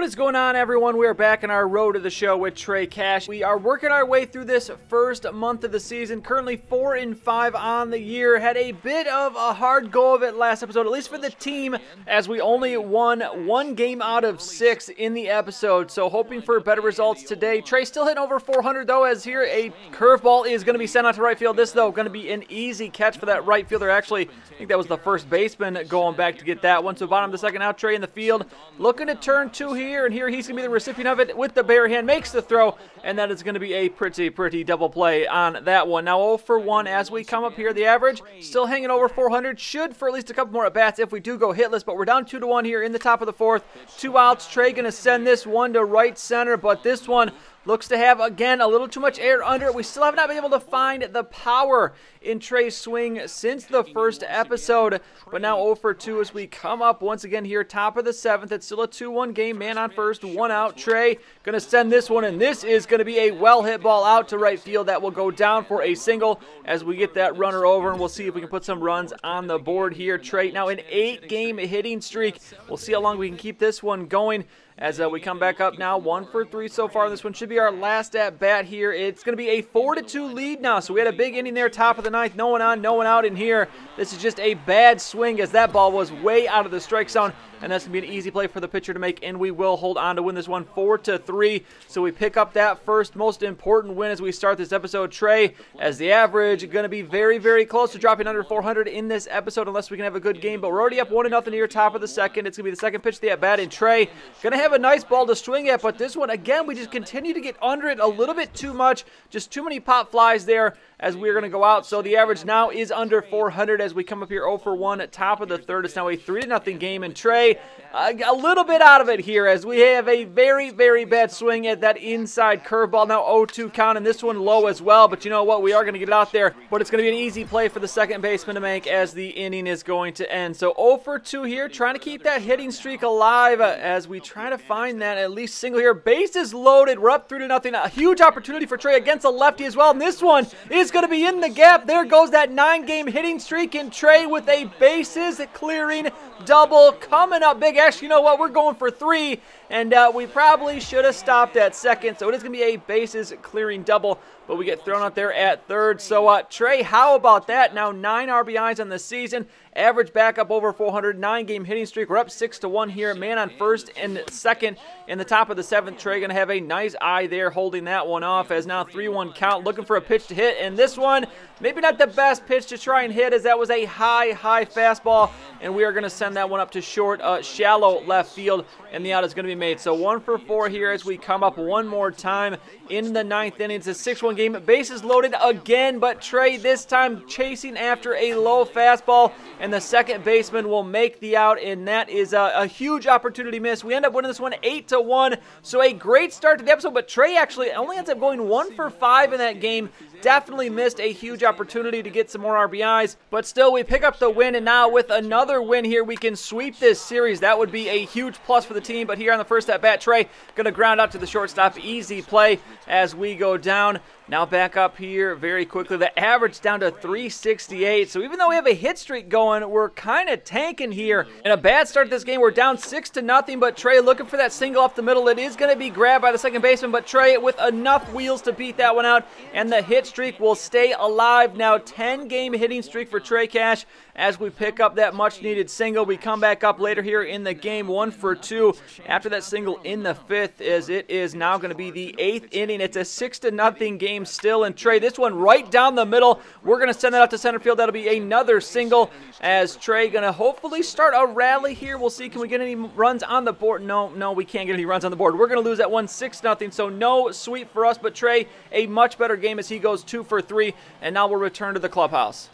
What is going on, everyone? We are back in our road to the show with Trey Cash. We are working our way through this first month of the season, currently 4-5 on the year. Had a bit of a hard go of it last episode, at least for the team, as we only won 1 game out of 6 in the episode. So hoping for better results today. Trey still hitting over 400 though, as here a curveball is going to be sent out to right field. This though going to be an easy catch for that right fielder. Actually, I think that was the first baseman going back to get that one. So bottom of the second out, Trey in the field, looking to turn 2 here, and here he's going to be the recipient of it with the bare hand, makes the throw, and that is going to be a pretty double play on that one. Now 0 for 1 as we come up here. The average still hanging over 400, should for at least a couple more at-bats if we do go hitless, but we're down 2-1 here in the top of the 4th. 2 outs. Trey going to send this one to right center, but this one looks to have, again, a little too much air under it. We still have not been able to find the power in Trey's swing since the first episode, but now 0 for 2 as we come up once again here, top of the 7th. It's still a 2-1 game, man on first, 1 out. Trey going to send this one, and this is going to be a well-hit ball out to right field that will go down for a single as we get that runner over, and we'll see if we can put some runs on the board here. Trey now an 8-game hitting streak. We'll see how long we can keep this one going as we come back up now. 1 for 3 so far. This one should be our last at bat here. It's going to be a 4-2 lead now. So we had a big inning there, top of the 9th. No one on, no one out in here. This is just a bad swing as that ball was way out of the strike zone. And that's going to be an easy play for the pitcher to make, and we will hold on to win this one 4-3. So we pick up that first most important win as we start this episode. Trey, as the average, going to be very close to dropping under 400 in this episode unless we can have a good game. But we're already up 1-0 here, top of the 2nd. It's going to be the second pitch of the at-bat, and Trey going to have a nice ball to swing at. But this one, again, we just continue to get under it a little bit too much. Just too many pop flies there as we're going to go out. So the average now is under 400 as we come up here 0 for 1 at top of the 3rd. It's now a 3-0 game, and Trey a little bit out of it here as we have a very bad swing at that inside curveball. Now 0-2 count, and this one low as well, but you know what? We are going to get it out there, but it's going to be an easy play for the second baseman to make as the inning is going to end. So 0 for 2 here, trying to keep that hitting streak alive as we try to find that at least single here. Bases loaded. We're up 3-0. A huge opportunity for Trey against a lefty as well, and this one is going to be in the gap. There goes that 9-game hitting streak, and Trey with a bases clearing double coming up big. Actually, you know what? We're going for 3, and we probably should have stopped at second. So it is going to be a bases clearing double, but we get thrown out there at 3rd. So Trey, how about that? Now 9 RBIs on the season. Average back up over 400, 9-game hitting streak. We're up 6-1 here. Man on first and second in the top of the 7th. Trey going to have a nice eye there holding that one off as now 3-1 count, looking for a pitch to hit. And this one, maybe not the best pitch to try and hit, as that was a high fastball. And we are going to send that one up to short, shallow left field, and the out is going to be made. So 1 for 4 here as we come up one more time in the 9th inning. It's a 6-1 game. Bases loaded again, but Trey this time chasing after a low fastball, and the second baseman will make the out, and that is a huge opportunity miss. We end up winning this one 8-1, so a great start to the episode, but Trey actually only ends up going 1 for 5 in that game. Definitely missed a huge opportunity to get some more RBIs, but still we pick up the win, and now with another win here, we can sweep this series. That would be a huge plus for the team, but here on the first at-bat, Trey going to ground out to the shortstop. Easy play as we go down. Now back up here very quickly. The average down to 368. So even though we have a hit streak going, we're kind of tanking here. In a bad start to this game, we're down 6-0, but Trey looking for that single up the middle. It is going to be grabbed by the second baseman, but Trey with enough wheels to beat that one out, and the hit streak will stay alive. Now 10-game hitting streak for Trey Cash as we pick up that much-needed single. We come back up later here in the game, 1 for 2 after that single in the 5th, as it is now going to be the 8th inning. It's a 6-0 game still, and Trey, this one right down the middle. We're going to send that out to center field. That'll be another single as Trey going to hopefully start a rally here. We'll see, can we get any runs on the board? No, we can't get any runs on the board. We're going to lose that one 6-0, so no sweep for us, but Trey, a much better game as he goes 2 for 3, and now we'll return to the clubhouse.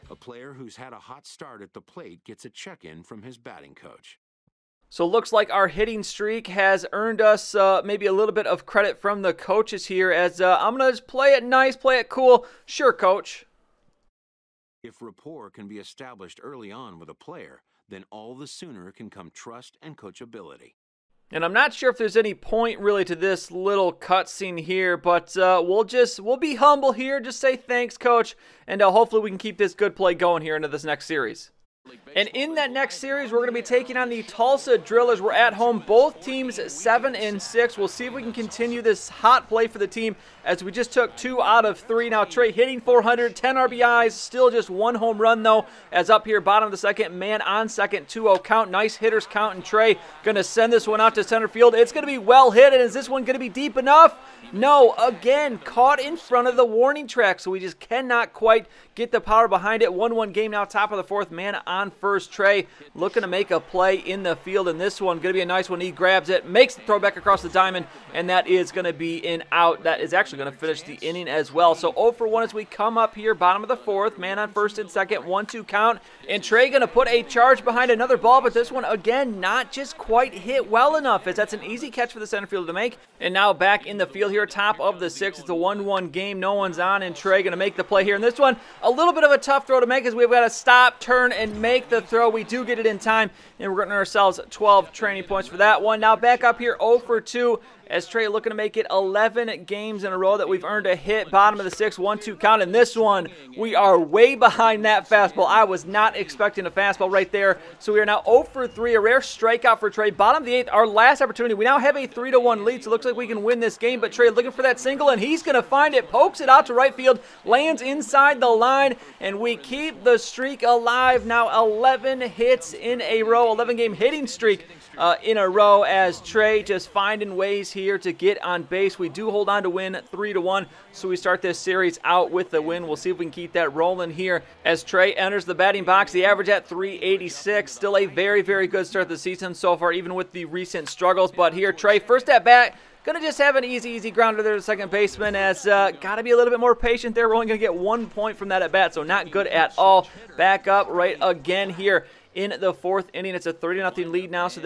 A player who's had a hot start at the plate gets a check-in from his batting coach. So it looks like our hitting streak has earned us maybe a little bit of credit from the coaches here, as I'm going to just play it nice, play it cool. Sure, coach. If rapport can be established early on with a player, then all the sooner can come trust and coachability. And I'm not sure if there's any point really to this little cutscene here, but we'll be humble here, just say thanks, coach, and hopefully we can keep this good play going here into this next series. And in that next series, we're going to be taking on the Tulsa Drillers. We're at home. Both teams 7-6. We'll see if we can continue this hot play for the team as we just took 2 out of 3. Now, Trey hitting 400, 10 RBIs, still just 1 home run, though, as up here, bottom of the second, man on second, 2-0 count. Nice hitters count, and Trey going to send this one out to center field. It's going to be well hit, and is this one going to be deep enough? No, again, caught in front of the warning track, so we just cannot quite get the power behind it. 1-1 game now, top of the 4th, man on first. Trey looking to make a play in the field, and this one going to be a nice one. He grabs it, makes the throw back across the diamond, and that is going to be an out. That is actually going to finish the inning as well. So 0 for 1 as we come up here, bottom of the 4th, man on first and second, 1-2 count, and Trey going to put a charge behind another ball, but this one, again, not just quite hit well enough, as that's an easy catch for the center fielder to make. And now back in the field here, top of the 6th. It's a 1-1 game, no one's on, and Trey going to make the play here. And this one, a little bit of a tough throw to make as we've got to stop, turn, and make the throw. We do get it in time, and we're getting ourselves 12 training points for that one. Now back up here, 0 for 2. As Trey looking to make it 11 games in a row that we've earned a hit. Bottom of the 6th, 1-2 count. And this one, we are way behind that fastball. I was not expecting a fastball right there. So we are now 0 for 3, a rare strikeout for Trey. Bottom of the 8th, our last opportunity. We now have a 3-1 lead, so it looks like we can win this game. But Trey looking for that single, and he's going to find it. Pokes it out to right field, lands inside the line, and we keep the streak alive. Now 11 hits in a row, 11-game hitting streak in a row, as Trey just finding ways here to get on base. We do hold on to win 3-1, so we start this series out with the win. We'll see if we can keep that rolling here as Trey enters the batting box. The average at 386, still a very, very good start to the season so far, even with the recent struggles. But here, Trey, first at bat, going to just have an easy grounder there to second baseman, as got to be a little bit more patient there. We're only going to get 1 point from that at bat, so not good at all. Back up right again here in the 4th inning. It's a 30-0 lead now, so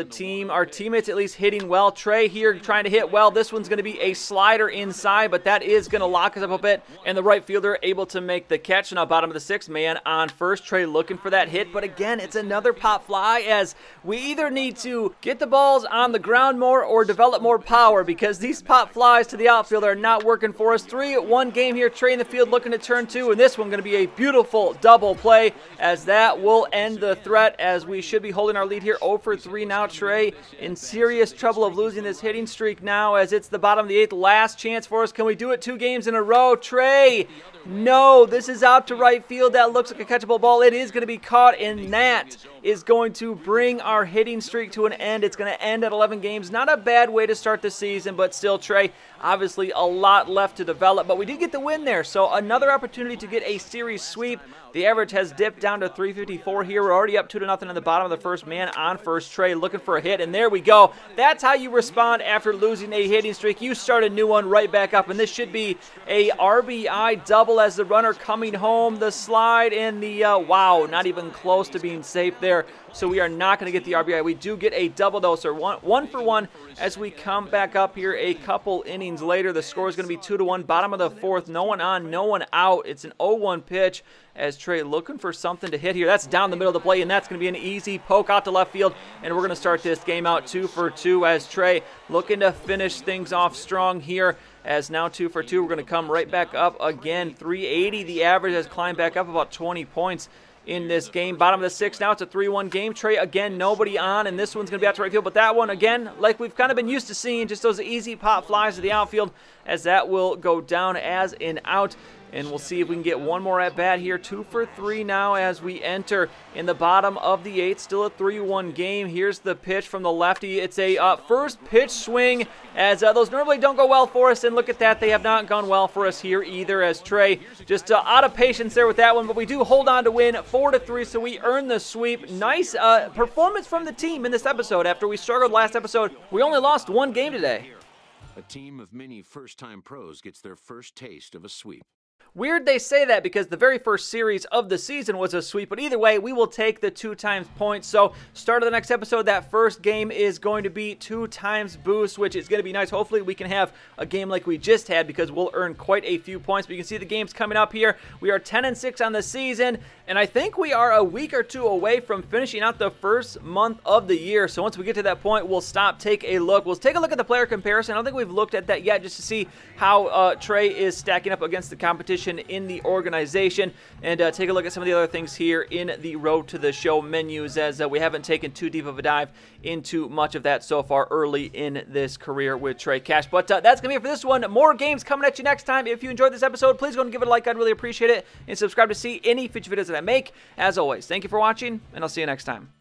our teammates at least hitting well. Trey here trying to hit well. This one's going to be a slider inside, but that is going to lock us up a bit, and the right fielder able to make the catch. Now bottom of the 6th, man on first. Trey looking for that hit, but again, it's another pop fly, as we either need to get the balls on the ground more or develop more power, because these pop flies to the outfield are not working for us. 3-1 game here. Trey in the field looking to turn 2, and this one going to be a beautiful double play, as that will end the threat, as we should be holding our lead here. 0 for 3 now. Trey in serious trouble of losing this hitting streak now, as it's the bottom of the 8th. Last chance for us. Can we do it 2 games in a row? Trey, no, this is out to right field. That looks like a catchable ball. It is going to be caught, and that is going to bring our hitting streak to an end. It's going to end at 11 games. Not a bad way to start the season, but still, Trey, obviously a lot left to develop, but we did get the win there, so another opportunity to get a series sweep. The average has dipped down to 354 here. We're already up 2-0 in the bottom of the 1st. Man on first. Trey looking for a hit, and there we go. That's how you respond after losing a hitting streak. You start a new one right back up, and this should be a RBI double as the runner coming home. The slide and the, wow, not even close to being safe there. So we are not going to get the RBI. We do get a double, though, so 1 for 1 as we come back up here a couple innings later. The score is going to be 2-1. Bottom of the 4th, no one on, no one out. It's an 0-1 pitch as Trey looking for something to hit here. That's down the middle of the plate, and that's going to be an easy poke out to left field, and we're going to start this game out 2 for 2 as Trey looking to finish things off strong here. As now 2 for 2, we're going to come right back up again. 380, the average has climbed back up about 20 points in this game. Bottom of the 6th now, it's a 3-1 game. Trey, again, nobody on, and this one's going to be out to right field. But that one, again, like we've kind of been used to seeing, just those easy pop flies to the outfield, as that will go down as an out. And we'll see if we can get one more at bat here. 2 for 3 now as we enter in the bottom of the 8th. Still a 3-1 game. Here's the pitch from the lefty. It's a first pitch swing, as those normally don't go well for us. And look at that. They have not gone well for us here either, as Trey just out of patience there with that one. But we do hold on to win 4-3, so we earn the sweep. Nice performance from the team in this episode. After we struggled last episode, we only lost 1 game today. A team of many first-time pros gets their first taste of a sweep. Weird they say that, because the very first series of the season was a sweep, but either way, we will take the 2 times points. So start of the next episode, that first game is going to be 2 times boost, which is going to be nice. Hopefully we can have a game like we just had, because we'll earn quite a few points. But you can see the games coming up here. We are 10-6 on the season, and I think we are a week or 2 away from finishing out the first month of the year. So once we get to that point, we'll stop, take a look. We'll take a look at the player comparison. I don't think we've looked at that yet, just to see how Trey is stacking up against the competition. competition in the organization, and take a look at some of the other things here in the Road to the Show menus, as we haven't taken too deep of a dive into much of that so far early in this career with Trey Cash. But that's going to be it for this one. More games coming at you next time. If you enjoyed this episode, please go and give it a like. I'd really appreciate it. And subscribe to see any future videos that I make. As always, thank you for watching, and I'll see you next time.